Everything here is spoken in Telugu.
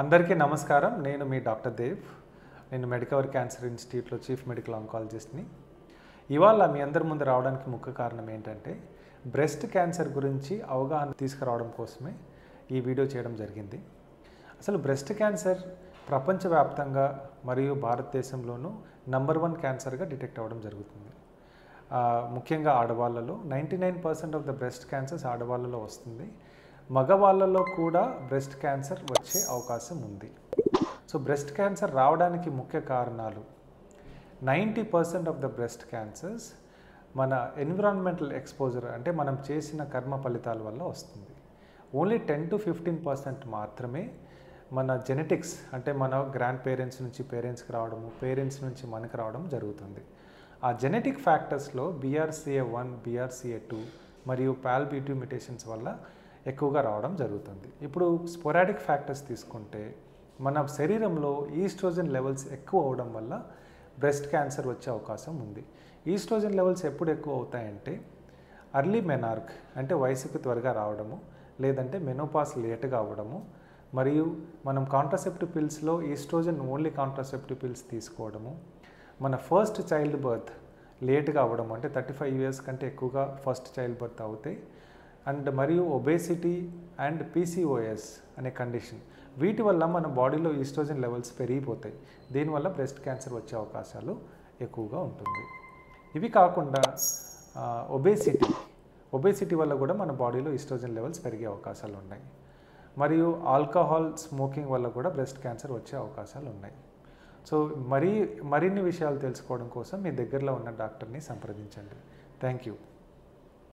అందరికీ నమస్కారం. నేను మీ డాక్టర్ దేవ్. నేను మెడికవర్ క్యాన్సర్ ఇన్స్టిట్యూట్లో చీఫ్ మెడికల్ ఆంకాలజిస్ట్ని. ఇవాళ మీ అందరి ముందు రావడానికి ముఖ్య కారణం ఏంటంటే బ్రెస్ట్ క్యాన్సర్ గురించి అవగాహన తీసుకురావడం కోసమే ఈ వీడియో చేయడం జరిగింది. అసలు బ్రెస్ట్ క్యాన్సర్ ప్రపంచవ్యాప్తంగా మరియు భారతదేశంలోనూ నంబర్ 1 క్యాన్సర్గా డిటెక్ట్ అవ్వడం జరుగుతుంది. ముఖ్యంగా ఆడవాళ్ళలో 99% ఆఫ్ ద బ్రెస్ట్ క్యాన్సర్స్ ఆడవాళ్ళలో వస్తుంది. మగవాళ్ళలో కూడా బ్రెస్ట్ క్యాన్సర్ వచ్చే అవకాశం ఉంది. సో బ్రెస్ట్ క్యాన్సర్ రావడానికి ముఖ్య కారణాలు 90% ఆఫ్ ద బ్రెస్ట్ క్యాన్సర్స్ మన ఎన్విరాన్మెంటల్ ఎక్స్పోజర్ అంటే మనం చేసిన కర్మ ఫలితాల వల్ల వస్తుంది. ఓన్లీ 10 to 15% మాత్రమే మన జెనెటిక్స్ అంటే మన గ్రాండ్ పేరెంట్స్ నుంచి పేరెంట్స్కి రావడము, పేరెంట్స్ నుంచి మనకు రావడం జరుగుతుంది. ఆ జెనెటిక్ ఫ్యాక్టర్స్లో BRCA1, BRCA2 మరియు PALB2 మ్యుటేషన్స్ వల్ల ఎక్కువగా రావడం జరుగుతుంది. ఇప్పుడు స్పోరాడిక్ ఫ్యాక్టర్స్ తీసుకుంటే మన శరీరంలో ఈస్ట్రోజన్ లెవెల్స్ ఎక్కువ అవడం వల్ల బ్రెస్ట్ క్యాన్సర్ వచ్చే అవకాశం ఉంది. ఈస్ట్రోజన్ లెవెల్స్ ఎప్పుడు ఎక్కువ అవుతాయంటే అర్లీ మెనార్క్ అంటే వయసుకు త్వరగా రావడము, లేదంటే మెనోపాస్ లేట్గా అవ్వడము, మరియు మనం కాంట్రాసెప్టివ్ పిల్స్లో ఈస్ట్రోజన్ ఓన్లీ కాంట్రాసెప్టివ్ పిల్స్ తీసుకోవడము, మన ఫస్ట్ చైల్డ్ బర్త్ లేట్గా అవ్వడం అంటే 35 years కంటే ఎక్కువగా ఫస్ట్ చైల్డ్ బర్త్ అవుతాయి, అండ్ మరియు ఒబేసిటీ అండ్ PCOS అనే కండిషన్, వీటి వల్ల మన బాడీలో ఈస్ట్రోజన్ లెవెల్స్ పెరిగిపోతాయి. దీనివల్ల బ్రెస్ట్ క్యాన్సర్ వచ్చే అవకాశాలు ఎక్కువగా ఉంటుంది. ఇవి కాకుండా ఒబేసిటీ వల్ల కూడా మన బాడీలో ఈస్ట్రోజన్ లెవెల్స్ పెరిగే అవకాశాలు ఉన్నాయి. మరియు ఆల్కహాల్ స్మోకింగ్ వల్ల కూడా బ్రెస్ట్ క్యాన్సర్ వచ్చే అవకాశాలు ఉన్నాయి. సో మరిన్ని విషయాలు తెలుసుకోవడం కోసం మీ దగ్గరలో ఉన్న డాక్టర్ని సంప్రదించండి. Thank you.